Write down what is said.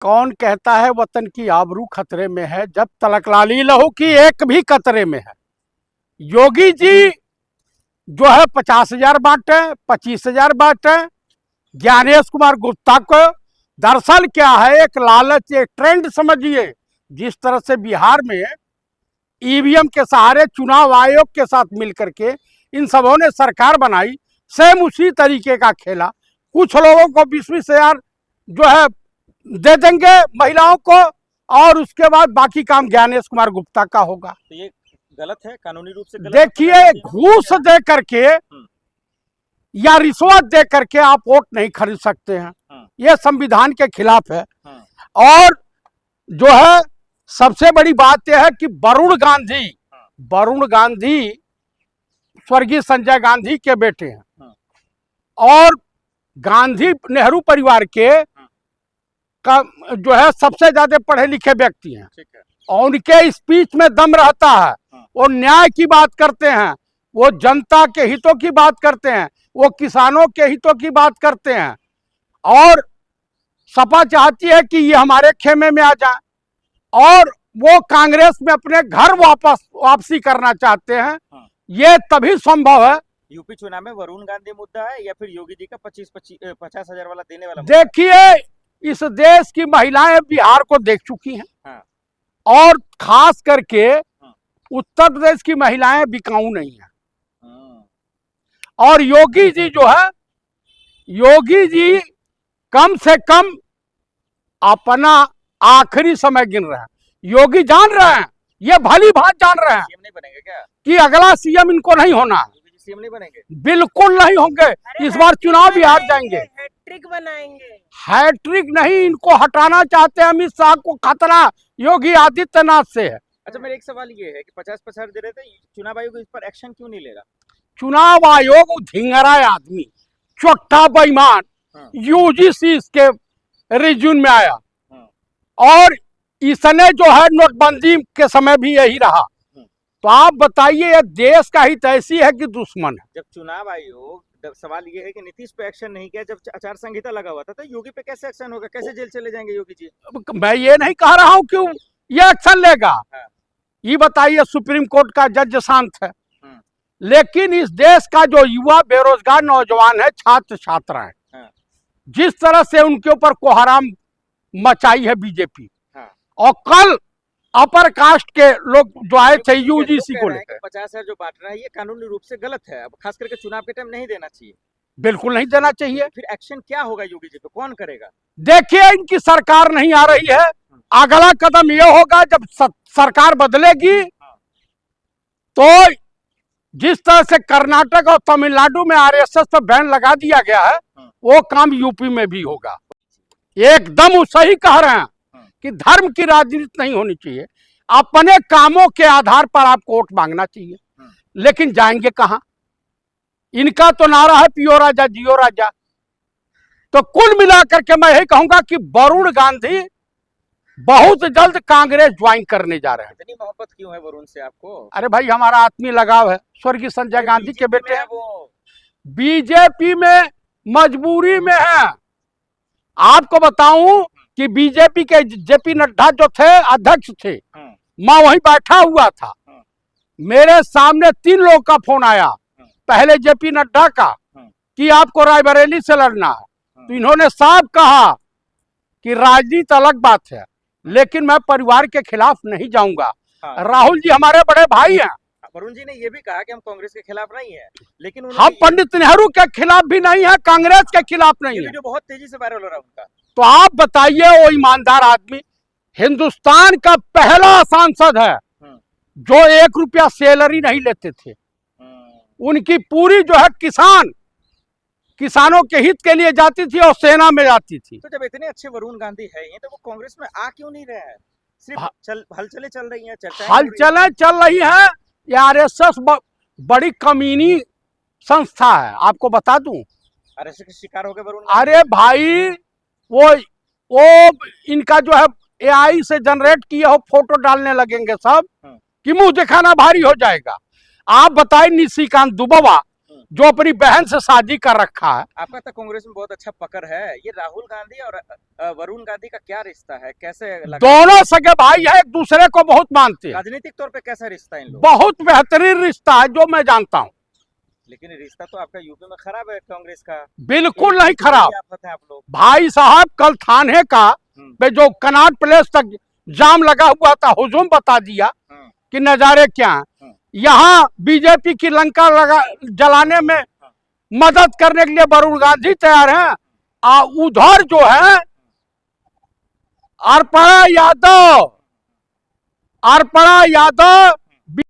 कौन कहता है वतन की आबरू खतरे में है, जब तलकलाली लहू की एक भी कतरे में है। योगी जी जो है 50,000 बांटे, 25,000 बांटे। ज्ञानेश कुमार गुप्ता को दरअसल क्या है, एक लालच, एक ट्रेंड समझिए। जिस तरह से बिहार में ईवीएम के सहारे चुनाव आयोग के साथ मिलकर के इन सबों ने सरकार बनाई, सेम उसी तरीके का खेला। कुछ लोगों को 20,000 जो है दे देंगे महिलाओं को, और उसके बाद बाकी काम ज्ञानेश कुमार गुप्ता का होगा। तो ये गलत है, कानूनी रूप से गलत। देखिए, घूस दे करके या रिश्वत दे करके आप वोट नहीं खरीद सकते हैं, यह संविधान के खिलाफ है। और जो है सबसे बड़ी बात यह है कि वरुण गांधी स्वर्गीय संजय गांधी के बेटे हैं, और गांधी नेहरू परिवार के का जो है सबसे ज्यादा पढ़े लिखे व्यक्ति हैं, और उनके स्पीच में दम रहता है। वो न्याय की बात करते हैं, वो जनता के हितों की बात करते हैं, वो किसानों के हितों की बात करते हैं। और सपा चाहती है कि ये हमारे खेमे में आ जाए, और वो कांग्रेस में अपने घर वापसी करना चाहते हैं। ये तभी संभव है। यूपी चुनाव में वरुण गांधी मुद्दा है या फिर योगी जी का 50,000 वाला देने वाला? देखिए, इस देश की महिलाएं बिहार को देख चुकी हैं, और खास करके उत्तर प्रदेश की महिलाएं बिकाऊ नहीं है। और योगी जी जो है, योगी जी कम से कम अपना आखिरी समय गिन रहे हैं। योगी जान रहे हैं, ये भली भांति जान रहे हैं सीएम नहीं बनेंगे क्या? कि अगला सीएम इनको नहीं होना। सीएम नहीं बनेंगे? बिल्कुल नहीं होंगे। इस बार चुनाव भी हार जाएंगे। हैट्रिक बनाएंगे। हैट्रिक नहीं, इनको हटाना चाहते हैं अमित शाह को। खतरा योगी आदित्यनाथ से है। अच्छा, मेरा एक सवाल ये है कि 50 दे रहे थे, चुनाव आयोग इस पर एक्शन क्यों नहीं ले रहा? चुनाव आयोग धिंगरा आदमी, चोट्टा बेईमान, यूजीसी इसके रिज्यूम में आया, और इसने जो है नोटबंदी के समय भी यही रहा। तो आप बताइए, ये देश का हित ऐसी है कि दुश्मन है? जब चुनाव आयोग, सवाल ये है कि नीतीश पे एक्शन नहीं किया, जब आचार संहिता लगा हुआ था, तो योगी पे कैसे एक्शन होगा? कैसे जेल चले जाएंगे योगी जी? मैं ये नहीं कह रहा हूं कि ये एक्शन लेगा। ये बताइए, सुप्रीम कोर्ट का जज शांत है, लेकिन इस देश का जो युवा बेरोजगार नौजवान है, छात्र छात्राएं, जिस तरह से उनके ऊपर कोहराम मचाई है बीजेपी, और कल अपर कास्ट के लोग जो आए थे यूजीसी को लेकर 50,000 जो बांट रहा है, ये कानूनी रूप से गलत है। अब खास करके चुनाव के टाइम नहीं देना चाहिए। बिल्कुल नहीं देना चाहिए। फिर एक्शन क्या होगा योगी जी पे, कौन करेगा? देखिए, इनकी सरकार नहीं आ रही है। अगला कदम यह होगा, जब सरकार बदलेगी तो जिस तरह से कर्नाटक और तमिलनाडु में आरएसएस पर बैन लगा दिया गया है, वो काम यूपी में भी होगा। एकदम सही कह रहे हैं कि धर्म की राजनीति नहीं होनी चाहिए। अपने कामों के आधार पर आपको वोट मांगना चाहिए, लेकिन जाएंगे कहां? इनका तो नारा है पियो राजा जियो राजा। तो कुल मिलाकर के मैं यही कहूंगा कि वरुण गांधी बहुत जल्द कांग्रेस ज्वाइन करने जा रहे हैं। इतनी मोहब्बत क्यों है वरुण से आपको? अरे भाई, हमारा आत्मीय लगाव है, स्वर्गीय संजय गांधी के बेटे हैं वो। बीजेपी में मजबूरी में है। आपको बताऊं कि बीजेपी के जेपी नड्डा जो थे अध्यक्ष थे, मैं वहीं बैठा हुआ था। मेरे सामने 3 लोगों का फोन आया। पहले जेपी नड्डा का कि आपको रायबरेली से लड़ना है, तो इन्होंने साफ कहा कि राजनीति अलग बात है, लेकिन मैं परिवार के खिलाफ नहीं जाऊंगा। राहुल जी हमारे बड़े भाई हैं। वरुण जी ने यह भी कहा कि हम कांग्रेस के खिलाफ नहीं है, लेकिन हम पंडित नेहरू के खिलाफ भी नहीं है, कांग्रेस के खिलाफ नहीं है। जो बहुत तेजी से वायरल हो रहा है उनका। तो आप बताइए, वो ईमानदार आदमी हिंदुस्तान का पहला सांसद है जो 1 रुपया सैलरी नहीं लेते थे। उनकी पूरी जो है किसानों के हित के लिए जाती थी और सेना में जाती थी। तो जब इतने अच्छे वरुण गांधी है, तो वो कांग्रेस में आ क्यों नहीं रहे हैं? सिर्फ हलचलें चल रही हैं, हलचलें चल रही हैं। आरएसएस बड़ी कमीनी संस्था है, आपको बता दूं। आरएसएस के शिकार हो गए वरुण। अरे भाई, वो इनका जो है एआई से जनरेट किया हो फोटो डालने लगेंगे सब कि मुंह दिखाना भारी हो जाएगा। आप बताइए, निशिकांत दुबवा जो अपनी बहन से शादी कर रखा है। आपका तो कांग्रेस में बहुत अच्छा पकड़ है, ये राहुल गांधी और वरुण गांधी का क्या रिश्ता है, कैसे लगा? दोनों सगे भाई है, एक दूसरे को बहुत मानते हैं। राजनीतिक तौर पे कैसा रिश्ता है इन लोगों बहुत बेहतरीन रिश्ता है जो मैं जानता हूँ। लेकिन रिश्ता तो आपका यूपी में खराब है कांग्रेस का। बिल्कुल नहीं खराब आफत है आप लोग। भाई साहब। कल थाने का पे जो कनाट प्लेस तक जाम लगा हुआ था, हुजूम बता दिया कि नजारे क्या हैं। यहाँ बीजेपी की लंका लगा जलाने में मदद करने के लिए वरुण गांधी तैयार हैं। उधर जो है अर्पणा यादव